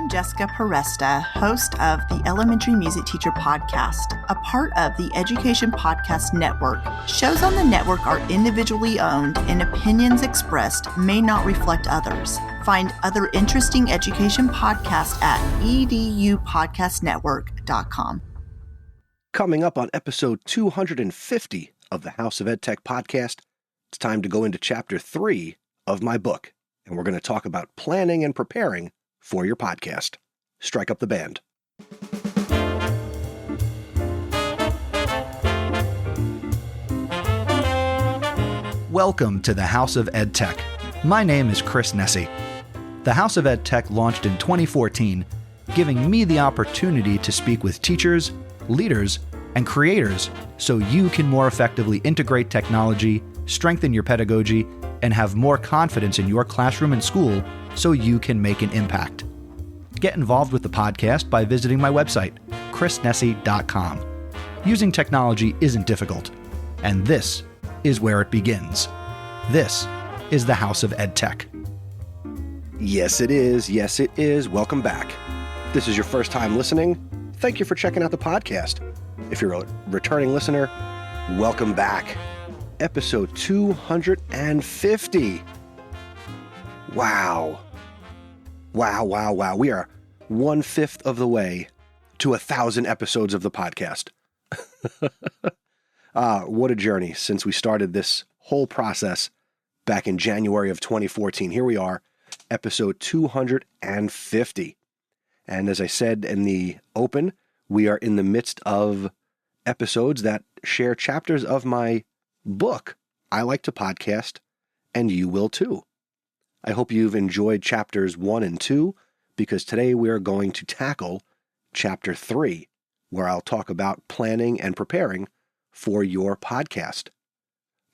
I'm Jessica Peresta, host of the Elementary Music Teacher Podcast, a part of the Education Podcast Network. Shows on the network are individually owned and opinions expressed may not reflect others. Find other interesting education podcasts at edupodcastnetwork.com. Coming up on episode 250 of the House of EdTech podcast, it's time to go into chapter 3 of my book, and we're going to talk about planning and preparing for your podcast. Strike up the band. Welcome to the House of EdTech. My name is Chris Nessie. The House of EdTech launched in 2014, giving me the opportunity to speak with teachers, leaders, and creators so you can more effectively integrate technology, strengthen your pedagogy, and have more confidence in your classroom and school so you can make an impact. Get involved with the podcast by visiting my website, chrisnessie.com. Using technology isn't difficult, and this is where it begins. This is the House of EdTech. Yes, it is. Yes, it is. Welcome back. This is your first time listening. Thank you for checking out the podcast. If you're a returning listener, welcome back. Episode 250. Wow. Wow. We are 1/5 of the way to 1,000 episodes of the podcast. What a journey since we started this whole process back in January of 2014. Here we are, episode 250. And as I said in the open, we are in the midst of episodes that share chapters of my book, I Like to Podcast, and you will too. I hope you've enjoyed chapters 1 and 2, because today we are going to tackle chapter 3, where I'll talk about planning and preparing for your podcast.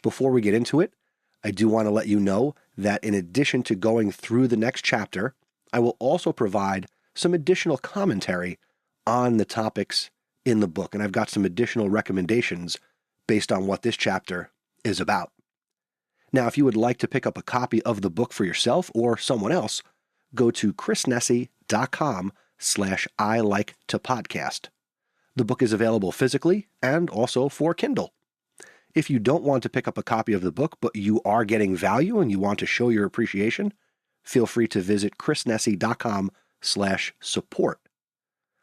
Before we get into it, I do want to let you know that in addition to going through the next chapter, I will also provide some additional commentary on the topics in the book, and I've got some additional recommendations based on what this chapter is about. Now, if you would like to pick up a copy of the book for yourself or someone else, go to chrisnessie.com/I-like-to-podcast. The book is available physically and also for Kindle. If you don't want to pick up a copy of the book, but you are getting value and you want to show your appreciation, feel free to visit chrisnessie.com/support.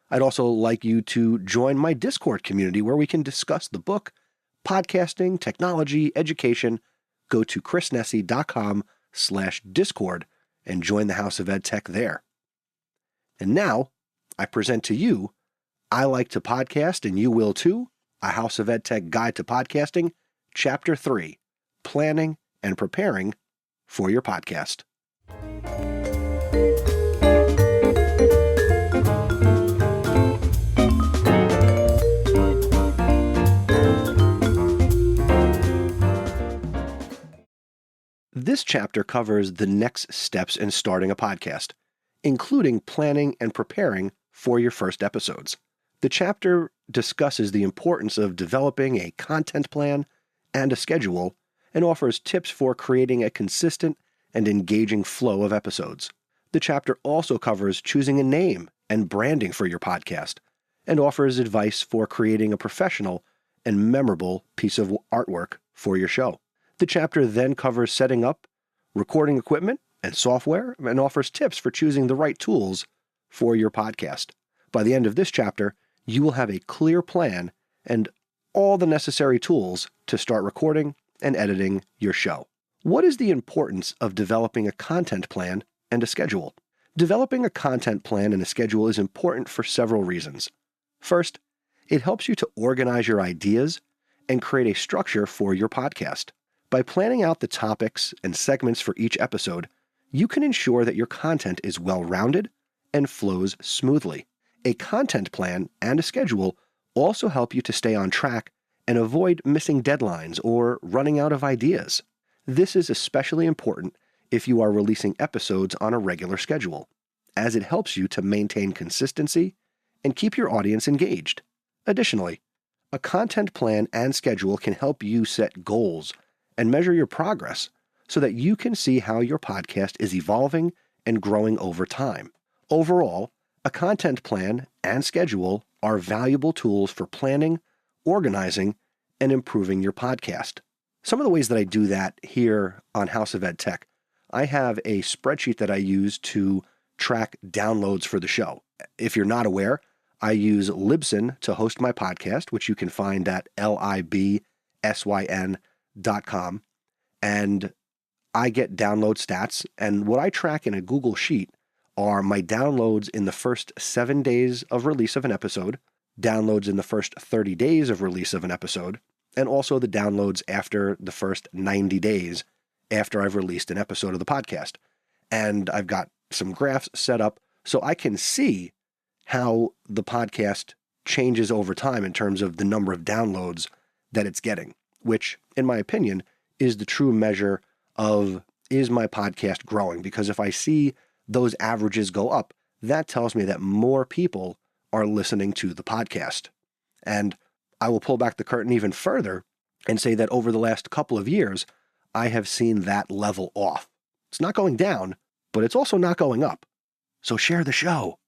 I'd also like you to join my Discord community where we can discuss the book, podcasting, technology, education. Go to chrisnessie.com/discord and join the House of EdTech there. And now, I present to you, I Like to Podcast and You Will Too, a House of EdTech Guide to Podcasting, Chapter 3, Planning and Preparing for Your Podcast. This chapter covers the next steps in starting a podcast, including planning and preparing for your first episodes. The chapter discusses the importance of developing a content plan and a schedule, and offers tips for creating a consistent and engaging flow of episodes. The chapter also covers choosing a name and branding for your podcast, and offers advice for creating a professional and memorable piece of artwork for your show. The chapter then covers setting up recording equipment and software, and offers tips for choosing the right tools for your podcast. By the end of this chapter, you will have a clear plan and all the necessary tools to start recording and editing your show. What is the importance of developing a content plan and a schedule? Developing a content plan and a schedule is important for several reasons. First, it helps you to organize your ideas and create a structure for your podcast. By planning out the topics and segments for each episode, you can ensure that your content is well-rounded and flows smoothly. A content plan and a schedule also help you to stay on track and avoid missing deadlines or running out of ideas. This is especially important if you are releasing episodes on a regular schedule, as it helps you to maintain consistency and keep your audience engaged. Additionally, a content plan and schedule can help you set goals and measure your progress so that you can see how your podcast is evolving and growing over time. Overall, a content plan and schedule are valuable tools for planning, organizing, and improving your podcast. Some of the ways that I do that here on House of Ed Tech, I have a spreadsheet that I use to track downloads for the show. If you're not aware, I use Libsyn to host my podcast, which you can find at libsyn.com. And I get download stats. And what I track in a Google Sheet are my downloads in the first 7 days of release of an episode, downloads in the first 30 days of release of an episode, and also the downloads after the first 90 days after I've released an episode of the podcast. And I've got some graphs set up so I can see how the podcast changes over time in terms of the number of downloads that it's getting, which, in my opinion, is the true measure of, is my podcast growing? Because if I see those averages go up, that tells me that more people are listening to the podcast. And I will pull back the curtain even further and say that over the last couple of years, I have seen that level off. It's not going down, but it's also not going up. So share the show.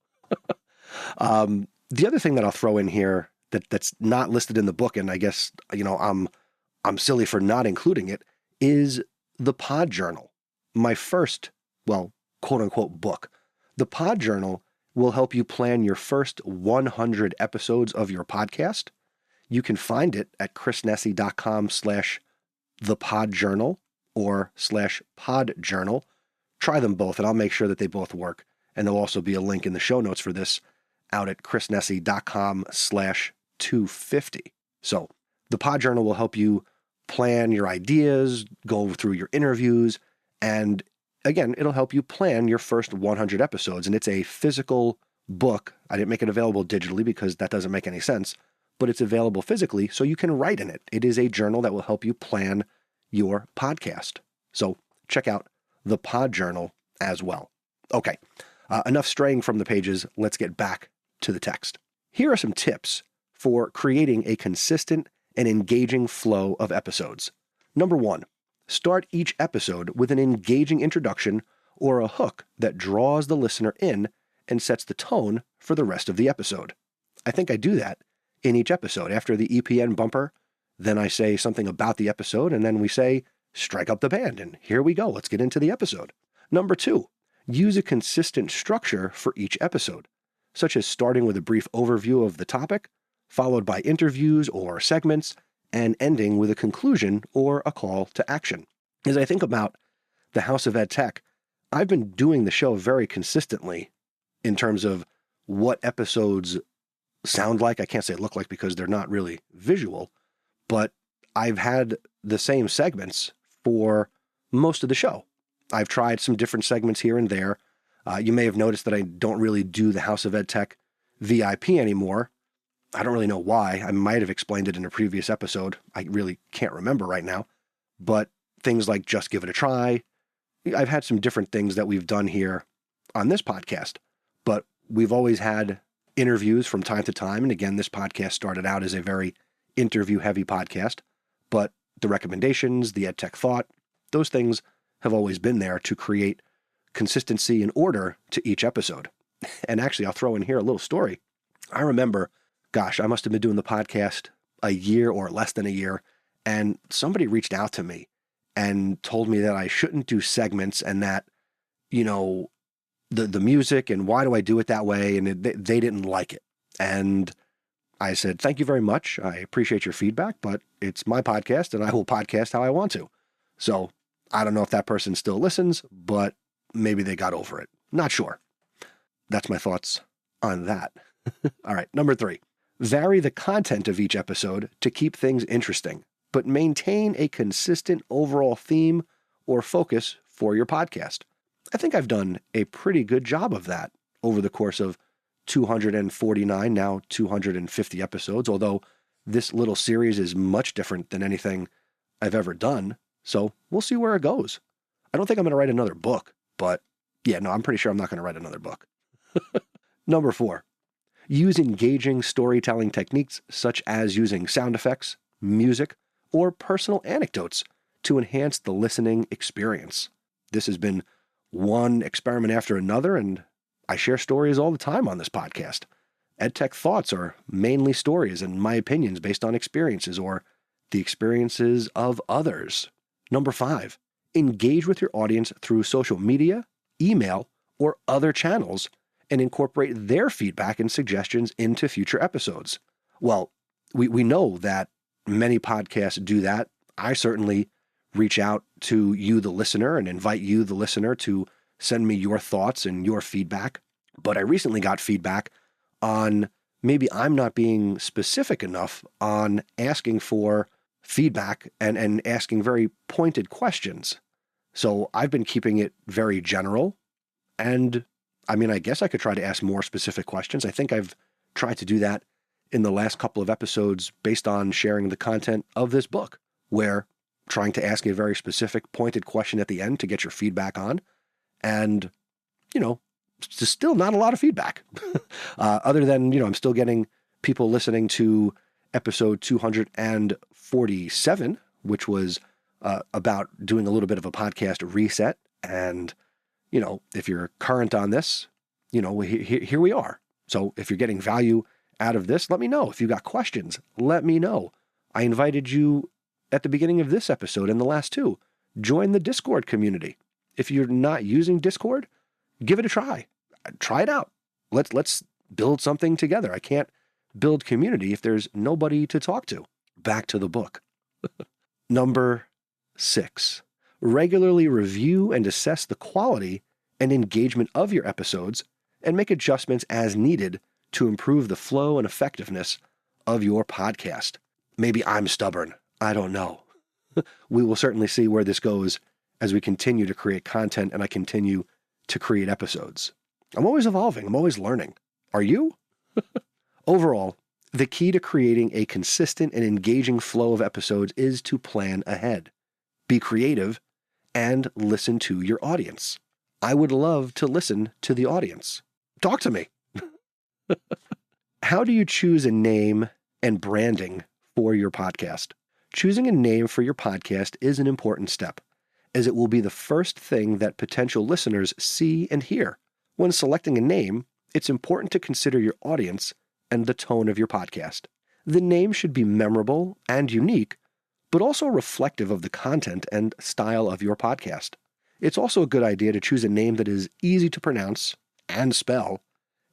The other thing that I'll throw in here that's not listed in the book, and I guess, I'm silly for not including it, is the Pod Journal. My first, quote unquote book. The Pod Journal will help you plan your first 100 episodes of your podcast. You can find it at chrisnessy.com/thepodjournal or /podjournal. Try them both, and I'll make sure that they both work. And there'll also be a link in the show notes for this out at chrisnessy.com/250. So the Pod Journal will help you plan your ideas, go through your interviews, and again, it'll help you plan your first 100 episodes. And it's a physical book. I didn't make it available digitally because that doesn't make any sense, but it's available physically so you can write in it. It is a journal that will help you plan your podcast. So check out the Pod Journal as well. Okay, enough straying from the pages. Let's get back to the text. Here are some tips for creating a consistent and engaging flow of episodes. Number 1, start each episode with an engaging introduction or a hook that draws the listener in and sets the tone for the rest of the episode. I think I do that in each episode. After the EPN bumper, then I say something about the episode, and then we say, strike up the band, and here we go. Let's get into the episode. Number 2, use a consistent structure for each episode, such as starting with a brief overview of the topic, followed by interviews or segments, and ending with a conclusion or a call to action. As I think about the House of Ed Tech, I've been doing the show very consistently in terms of what episodes sound like. I can't say look like because they're not really visual, but I've had the same segments for most of the show. I've tried some different segments here and there. You may have noticed that I don't really do the House of Ed Tech VIP anymore. I don't really know why. I might have explained it in a previous episode. I really can't remember right now. But things like Just Give It a Try. I've had some different things that we've done here on this podcast. But we've always had interviews from time to time. And again, this podcast started out as a very interview-heavy podcast. But the recommendations, the Ed Tech thought, those things have always been there to create consistency and order to each episode. And actually, I'll throw in here a little story. I remember, I must have been doing the podcast a year or less than a year, and somebody reached out to me and told me that I shouldn't do segments and that, the music and why do I do it that way, and they didn't like it. And I said, thank you very much. I appreciate your feedback, but it's my podcast and I will podcast how I want to. So I don't know if that person still listens, but maybe they got over it. Not sure. That's my thoughts on that. All right, number 3. Vary the content of each episode to keep things interesting, but maintain a consistent overall theme or focus for your podcast. I think I've done a pretty good job of that over the course of 249, now 250 episodes, although this little series is much different than anything I've ever done. So we'll see where it goes. I don't think I'm going to write another book, but I'm pretty sure I'm not going to write another book. Number 4. Use engaging storytelling techniques such as using sound effects, music, or personal anecdotes to enhance the listening experience. This has been one experiment after another, and I share stories all the time on this podcast. EdTech Thoughts are mainly stories and my opinions based on experiences or the experiences of others. Number 5, engage with your audience through social media, email, or other channels and incorporate their feedback and suggestions into future episodes. Well, we know that many podcasts do that. I certainly reach out to you, the listener, and invite you, the listener, to send me your thoughts and your feedback. But I recently got feedback on maybe I'm not being specific enough on asking for feedback and asking very pointed questions. So I've been keeping it very general. And I mean, I guess I could try to ask more specific questions. I think I've tried to do that in the last couple of episodes based on sharing the content of this book, where trying to ask a very specific pointed question at the end to get your feedback on. And, there's still not a lot of feedback other than, I'm still getting people listening to episode 247, which was about doing a little bit of a podcast reset. And, if you're current on this, here we are. So if you're getting value out of this, let me know. If you got questions, let me know. I invited you at the beginning of this episode and the last two. Join the Discord community. If you're not using Discord, give it a try. Try it out. Let's build something together. I can't build community if there's nobody to talk to. Back to the book. Number 6, regularly review and assess the quality and engagement of your episodes and make adjustments as needed to improve the flow and effectiveness of your podcast. Maybe I'm stubborn. I don't know. We will certainly see where this goes as we continue to create content and I continue to create episodes. I'm always evolving. I'm always learning. Are you? Overall, the key to creating a consistent and engaging flow of episodes is to plan ahead, be creative, and listen to your audience. I would love to listen to the audience. Talk to me. How do you choose a name and branding for your podcast? Choosing a name for your podcast is an important step, as it will be the first thing that potential listeners see and hear. When selecting a name, it's important to consider your audience and the tone of your podcast. The name should be memorable and unique, but also reflective of the content and style of your podcast. It's also a good idea to choose a name that is easy to pronounce and spell,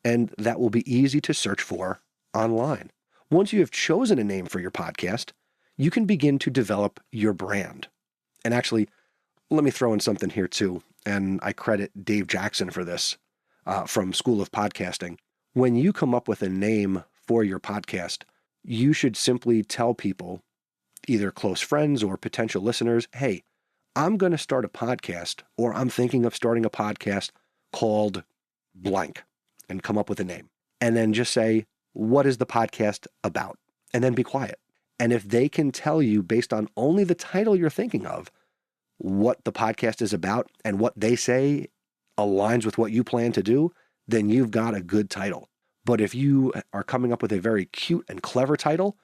and that will be easy to search for online. Once you have chosen a name for your podcast, you can begin to develop your brand. And actually, let me throw in something here too, and I credit Dave Jackson for this from School of Podcasting. When you come up with a name for your podcast, you should simply tell people, either close friends or potential listeners, hey, I'm going to start a podcast, or I'm thinking of starting a podcast called blank, and come up with a name. And then just say, what is the podcast about? And then be quiet. And if they can tell you based on only the title you're thinking of, what the podcast is about and what they say aligns with what you plan to do, then you've got a good title. But if you are coming up with a very cute and clever title,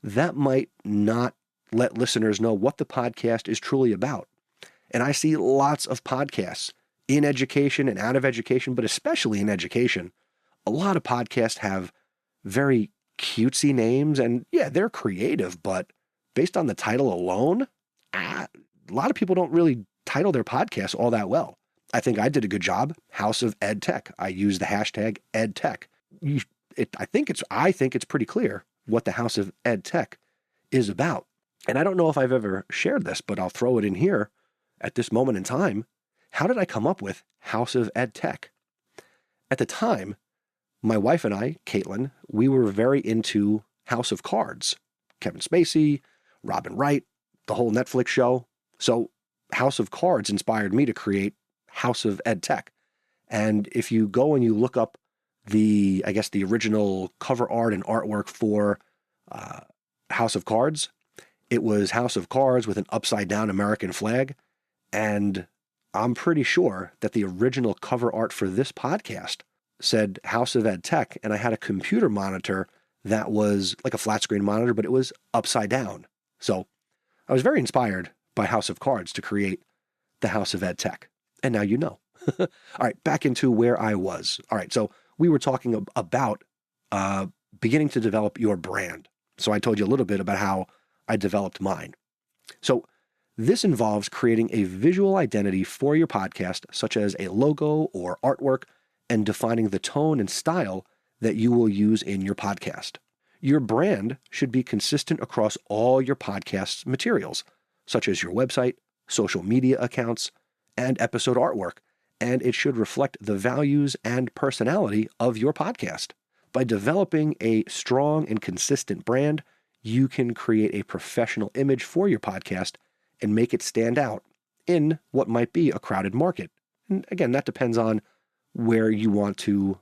that might not let listeners know what the podcast is truly about. And I see lots of podcasts in education and out of education, but especially in education. A lot of podcasts have very cutesy names, and yeah, they're creative, but based on the title alone, a lot of people don't really title their podcasts all that well. I think I did a good job. House of Ed Tech. I use the hashtag EdTech. I think it's pretty clear what the House of Ed Tech is about. And I don't know if I've ever shared this, but I'll throw it in here at this moment in time. How did I come up with House of Ed Tech? At the time, my wife and I, Caitlin, we were very into House of Cards. Kevin Spacey, Robin Wright, the whole Netflix show. So House of Cards inspired me to create House of Ed Tech. And if you go and you look up the original cover art and artwork for House of Cards, it was House of Cards with an upside down American flag. And I'm pretty sure that the original cover art for this podcast said House of Ed Tech, and I had a computer monitor that was like a flat screen monitor, but it was upside down. So I was very inspired by House of Cards to create the House of Ed Tech. And now you know. All right, back into where I was. All right, so we were talking about beginning to develop your brand. So I told you a little bit about how I developed mine. So this involves creating a visual identity for your podcast, such as a logo or artwork, and defining the tone and style that you will use in your podcast. Your brand should be consistent across all your podcast's materials, such as your website, social media accounts, and episode artwork, and it should reflect the values and personality of your podcast. By developing a strong and consistent brand, you can create a professional image for your podcast and make it stand out in what might be a crowded market. And again, that depends on where you want to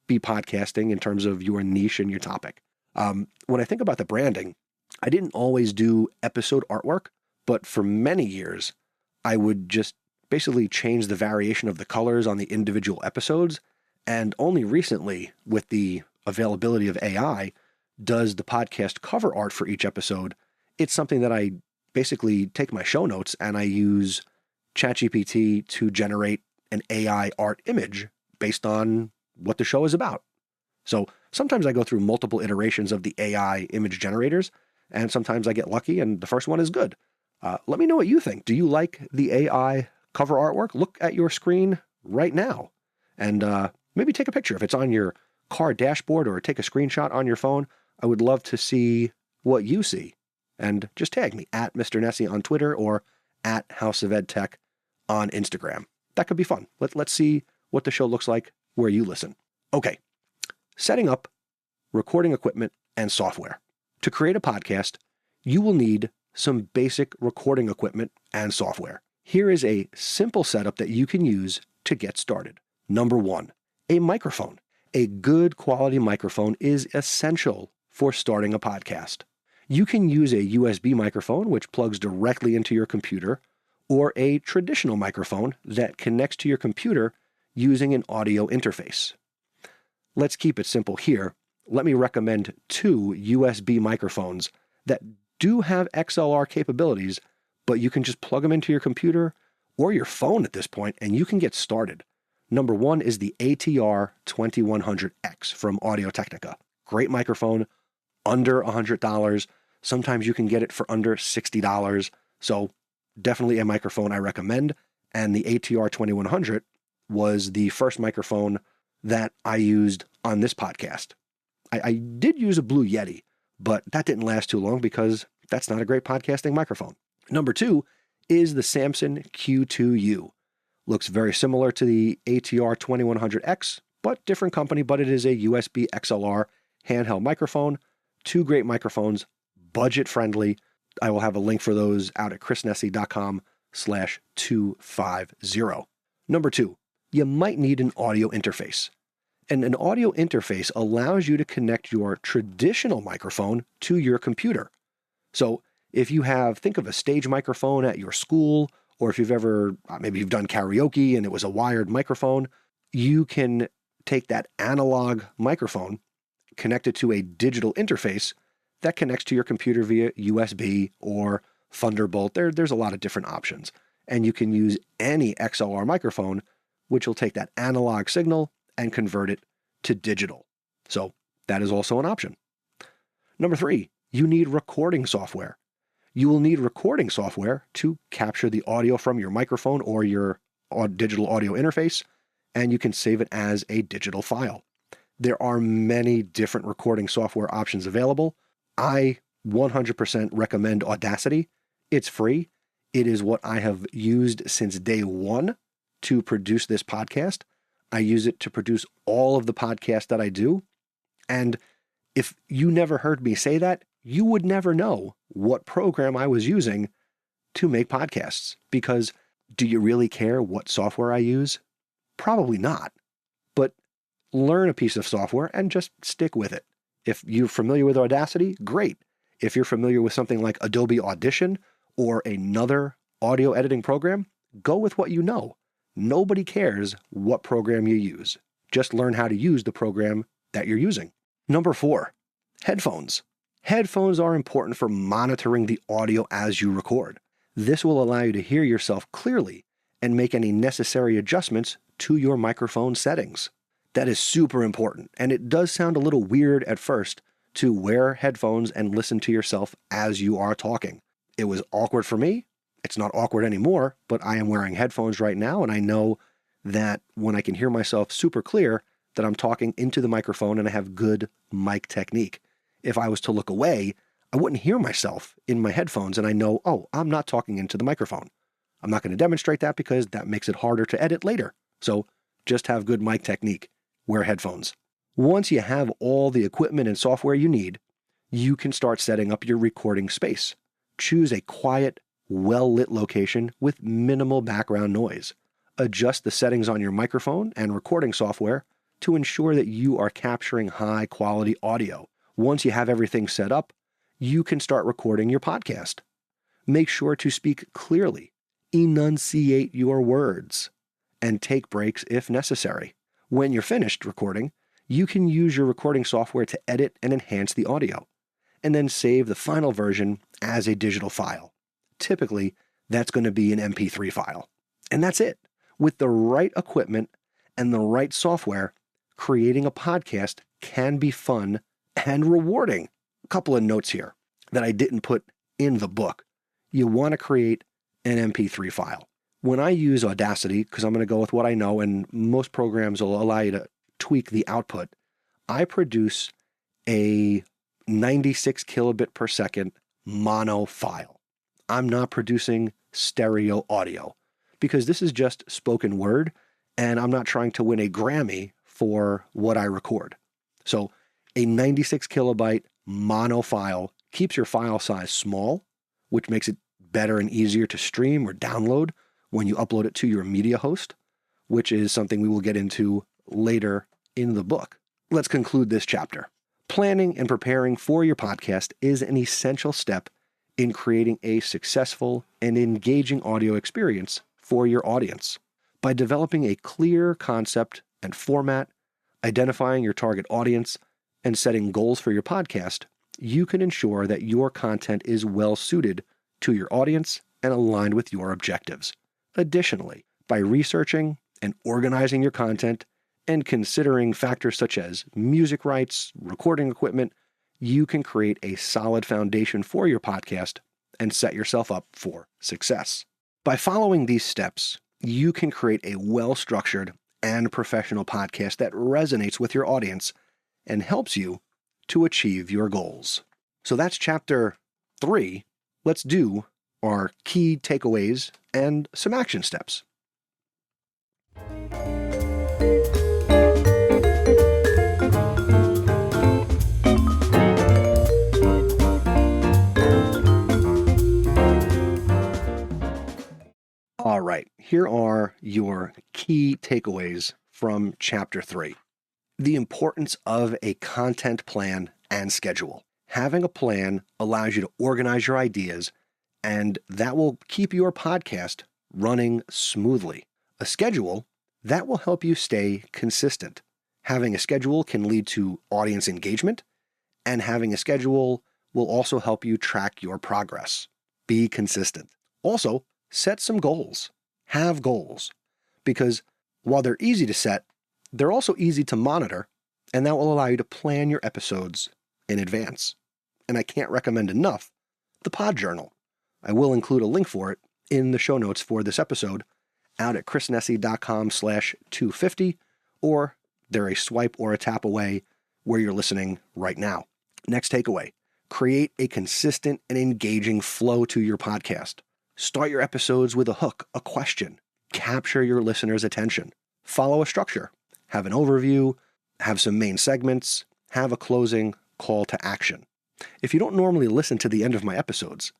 be podcasting in terms of your niche and your topic. When I think about the branding, I didn't always do episode artwork, but for many years, I would just basically change the variation of the colors on the individual episodes. And only recently, with the availability of AI, does the podcast cover art for each episode. It's something that I basically take my show notes and I use ChatGPT to generate an AI art image based on what the show is about. So sometimes I go through multiple iterations of the AI image generators, and sometimes I get lucky and the first one is good. Let me know what you think. Do you like the AI cover artwork? Look at your screen right now and maybe take a picture. If it's on your car dashboard or take a screenshot on your phone, I would love to see what you see. And just tag me at Mr. Nessie on Twitter or at House of Ed Tech on Instagram. That could be fun. Let's see what the show looks like where you listen. Okay, setting up recording equipment and software. To create a podcast, you will need some basic recording equipment and software. Here is a simple setup that you can use to get started. Number 1, a microphone. A good quality microphone is essential for starting a podcast. You can use a USB microphone, which plugs directly into your computer, or a traditional microphone that connects to your computer using an audio interface. Let's keep it simple here. Let me recommend 2 USB microphones that do have XLR capabilities, but you can just plug them into your computer or your phone at this point, and you can get started. Number 1 is the ATR-2100X from Audio-Technica. Great microphone, under $100. Sometimes you can get it for under $60. So definitely a microphone I recommend. And the ATR-2100 was the first microphone that I used on this podcast. I did use a Blue Yeti, but that didn't last too long because that's not a great podcasting microphone. Number 2 is the Samson Q2U. Looks very similar to the ATR-2100X, but different company, but it is a USB XLR handheld microphone. 2 great microphones, budget friendly. I will have a link for those out at chrisnessie.com/250. Number 2, you might need an audio interface. And an audio interface allows you to connect your traditional microphone to your computer. So if you think of a stage microphone at your school, or if you've ever, maybe you've done karaoke and it was a wired microphone, you can take that analog microphone, connect it to a digital interface that connects to your computer via USB or Thunderbolt. There's a lot of different options. And you can use any XLR microphone, which will take that analog signal and convert it to digital. So that is also an option. Number 3, you need recording software. You will need recording software to capture the audio from your microphone or your digital audio interface, and you can save it as a digital file. There are many different recording software options available. I 100% recommend Audacity. It's free. It is what I have used since day one to produce this podcast. I use it to produce all of the podcasts that I do. And if you never heard me say that, you would never know what program I was using to make podcasts. Because do you really care what software I use? Probably not. But learn a piece of software and just stick with it. If you're familiar with Audacity, great. If you're familiar with something like Adobe Audition or another audio editing program, go with what you know. Nobody cares what program you use. Just learn how to use the program that you're using. Number 4, headphones. Headphones are important for monitoring the audio as you record. This will allow you to hear yourself clearly and make any necessary adjustments to your microphone settings. That is super important, and it does sound a little weird at first to wear headphones and listen to yourself as you are talking. It was awkward for me. It's not awkward anymore, but I am wearing headphones right now, and I know that when I can hear myself super clear, that I'm talking into the microphone and I have good mic technique. If I was to look away, I wouldn't hear myself in my headphones, and I know, oh, I'm not talking into the microphone. I'm not going to demonstrate that because that makes it harder to edit later. So just have good mic technique. Wear headphones. Once you have all the equipment and software you need, you can start setting up your recording space. Choose a quiet, well-lit location with minimal background noise. Adjust the settings on your microphone and recording software to ensure that you are capturing high-quality audio. Once you have everything set up, you can start recording your podcast. Make sure to speak clearly, enunciate your words, and take breaks if necessary. When you're finished recording, you can use your recording software to edit and enhance the audio, and then save the final version as a digital file. Typically, that's going to be an MP3 file. And that's it. With the right equipment and the right software, creating a podcast can be fun and rewarding. A couple of notes here that I didn't put in the book. You want to create an MP3 file. When I use Audacity, because I'm going to go with what I know, and most programs will allow you to tweak the output, I produce a 96 kilobit per second mono file. I'm not producing stereo audio because this is just spoken word, and I'm not trying to win a Grammy for what I record. So a 96 kilobyte mono file keeps your file size small, which makes it better and easier to stream or download when you upload it to your media host, which is something we will get into later in the book. Let's conclude this chapter. Planning and preparing for your podcast is an essential step in creating a successful and engaging audio experience for your audience. By developing a clear concept and format, identifying your target audience, and setting goals for your podcast, you can ensure that your content is well suited to your audience and aligned with your objectives. Additionally, by researching and organizing your content and considering factors such as music rights, recording equipment, you can create a solid foundation for your podcast and set yourself up for success. By following these steps, you can create a well-structured and professional podcast that resonates with your audience and helps you to achieve your goals. So that's chapter 3. Let's do our key takeaways and some action steps. All right, here are your key takeaways from chapter 3. The importance of a content plan and schedule. Having a plan allows you to organize your ideas, and that will keep your podcast running smoothly. A schedule, that will help you stay consistent. Having a schedule can lead to audience engagement, and having a schedule will also help you track your progress. Be consistent. Also, set some goals. Have goals. Because while they're easy to set, they're also easy to monitor, and that will allow you to plan your episodes in advance. And I can't recommend enough the Pod Journal. I will include a link for it in the show notes for this episode out at chrisnessy.com/250, or they're a swipe or a tap away where you're listening right now. Next takeaway, create a consistent and engaging flow to your podcast. Start your episodes with a hook, a question. Capture your listeners' attention. Follow a structure. Have an overview, have some main segments, have a closing call to action. If you don't normally listen to the end of my episodes,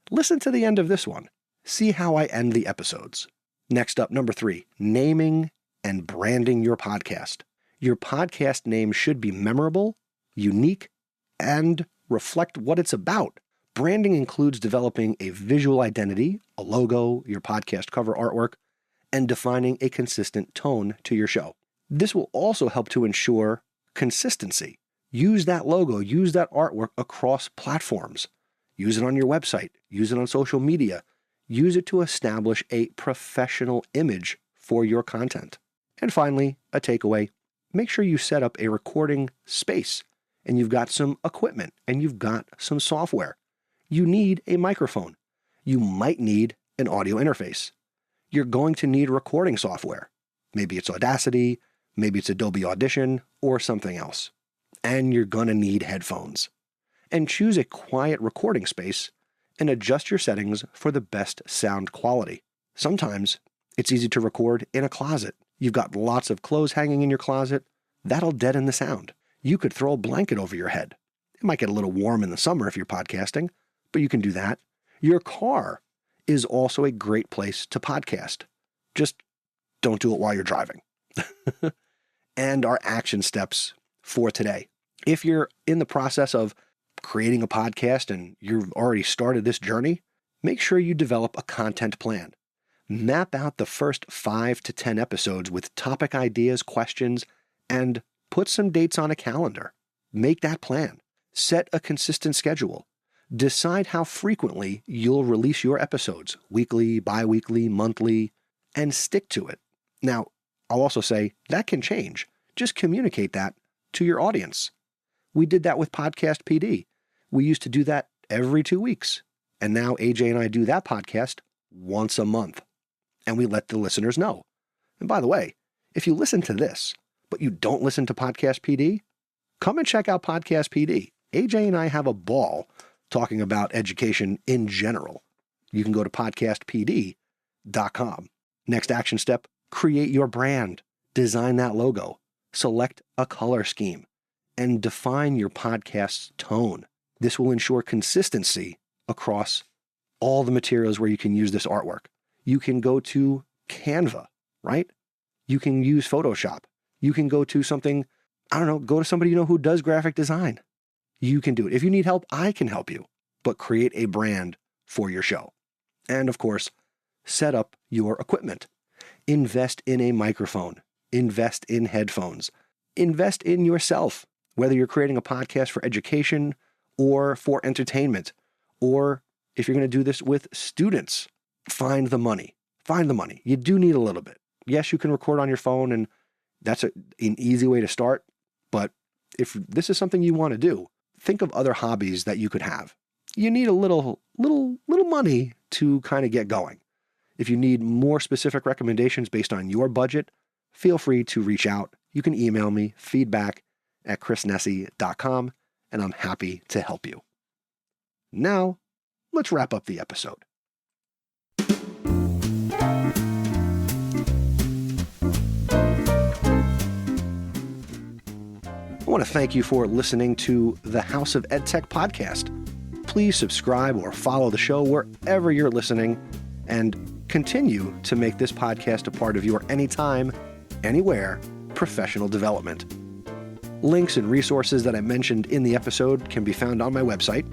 listen to the end of this one. See how I end the episodes. Next up, number 3, naming and branding your podcast. Your podcast name should be memorable, unique, and reflect what it's about. Branding includes developing a visual identity, a logo, your podcast cover artwork, and defining a consistent tone to your show. This will also help to ensure consistency. Use that logo, use that artwork across platforms. Use it on your website, use it on social media, use it to establish a professional image for your content. And finally, a takeaway, make sure you set up a recording space and you've got some equipment and you've got some software. You need a microphone. You might need an audio interface. You're going to need recording software. Maybe it's Audacity, maybe it's Adobe Audition, or something else. And you're going to need headphones. And choose a quiet recording space and adjust your settings for the best sound quality. Sometimes it's easy to record in a closet. You've got lots of clothes hanging in your closet. That'll deaden the sound. You could throw a blanket over your head. It might get a little warm in the summer if you're podcasting, but you can do that. Your car is also a great place to podcast. Just don't do it while you're driving. And our action steps for today. If you're in the process of creating a podcast and you've already started this journey, make sure you develop a content plan. Map out the first 5 to 10 episodes with topic ideas, questions, and put some dates on a calendar. Make that plan. Set a consistent schedule. Decide how frequently you'll release your episodes, weekly, bi-weekly, monthly, and stick to it. Now, I'll also say that can change. Just communicate that to your audience. We did that with Podcast PD. We used to do that every 2 weeks. And now AJ and I do that podcast once a month. And we let the listeners know. And by the way, if you listen to this, but you don't listen to Podcast PD, come and check out Podcast PD. AJ and I have a ball talking about education in general. You can go to podcastpd.com. Next action step, create your brand. Design that logo. Select a color scheme. And define your podcast's tone. This will ensure consistency across all the materials where you can use this artwork. You can go to Canva, right? You can use Photoshop. You can go to something, go to somebody who does graphic design. You can do it. If you need help, I can help you. But create a brand for your show. And of course, set up your equipment. Invest in a microphone. Invest in headphones. Invest in yourself, whether you're creating a podcast for education or for entertainment, or if you're going to do this with students, find the money. Find the money. You do need a little bit. Yes, you can record on your phone, and that's an easy way to start. But if this is something you want to do, think of other hobbies that you could have. You need a little money to kind of get going. If you need more specific recommendations based on your budget, feel free to reach out. You can email me, feedback@chrisnessy.com, and I'm happy to help you. Now, let's wrap up the episode. I want to thank you for listening to the House of EdTech podcast. Please subscribe or follow the show wherever you're listening, and continue to make this podcast a part of your anytime, anywhere professional development. Links and resources that I mentioned in the episode can be found on my website.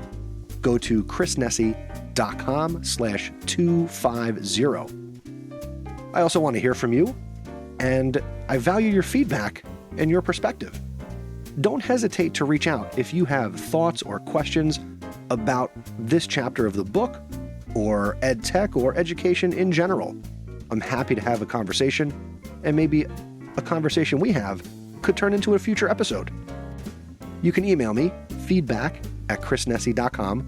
Go to chrisnessy.com/250. I also want to hear from you, and I value your feedback and your perspective. Don't hesitate to reach out if you have thoughts or questions about this chapter of the book, or EdTech, or education in general. I'm happy to have a conversation, and maybe a conversation we have could turn into a future episode. You can email me, feedback@chrisnessy.com,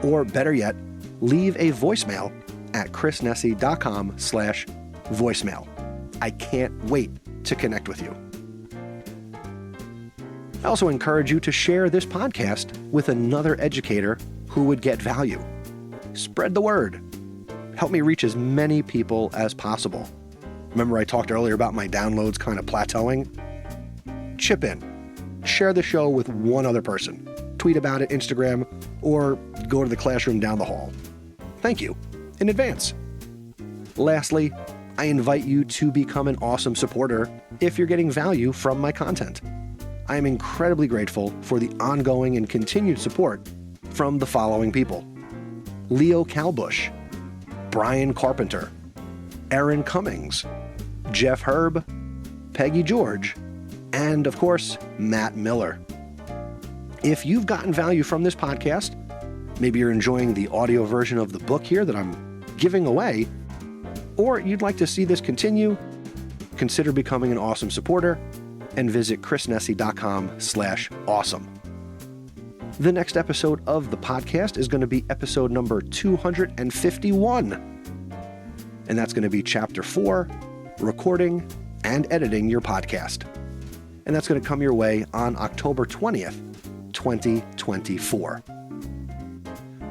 or better yet, leave a voicemail at chrisnessy.com/voicemail. I can't wait to connect with you. I also encourage you to share this podcast with another educator who would get value. Spread the word. Help me reach as many people as possible. Remember I talked earlier about my downloads kind of plateauing? Chip in. Share the show with one other person. Tweet about it, Instagram, or go to the classroom down the hall. Thank you in advance. Lastly, I invite you to become an awesome supporter if you're getting value from my content. I am incredibly grateful for the ongoing and continued support from the following people: Leo Calbush, Brian Carpenter, Aaron Cummings, Jeff Herb, Peggy George, and of course, Matt Miller. If you've gotten value from this podcast, maybe you're enjoying the audio version of the book here that I'm giving away, or you'd like to see this continue, consider becoming an awesome supporter and visit chrisnessy.com/awesome. The next episode of the podcast is going to be episode number 251. And that's going to be Chapter 4, Recording and Editing Your Podcast. And that's going to come your way on October 20th, 2024.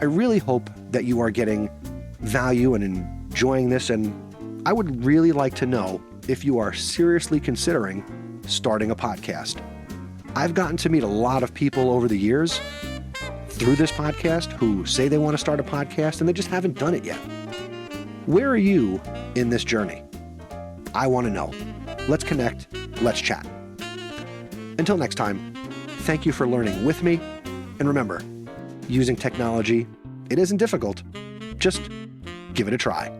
I really hope that you are getting value and enjoying this, and I would really like to know if you are seriously considering starting a podcast. I've gotten to meet a lot of people over the years through this podcast who say they want to start a podcast and they just haven't done it yet. Where are you in this journey? I want to know. Let's connect. Let's chat. Until next time, thank you for learning with me. And remember, using technology, it isn't difficult. Just give it a try.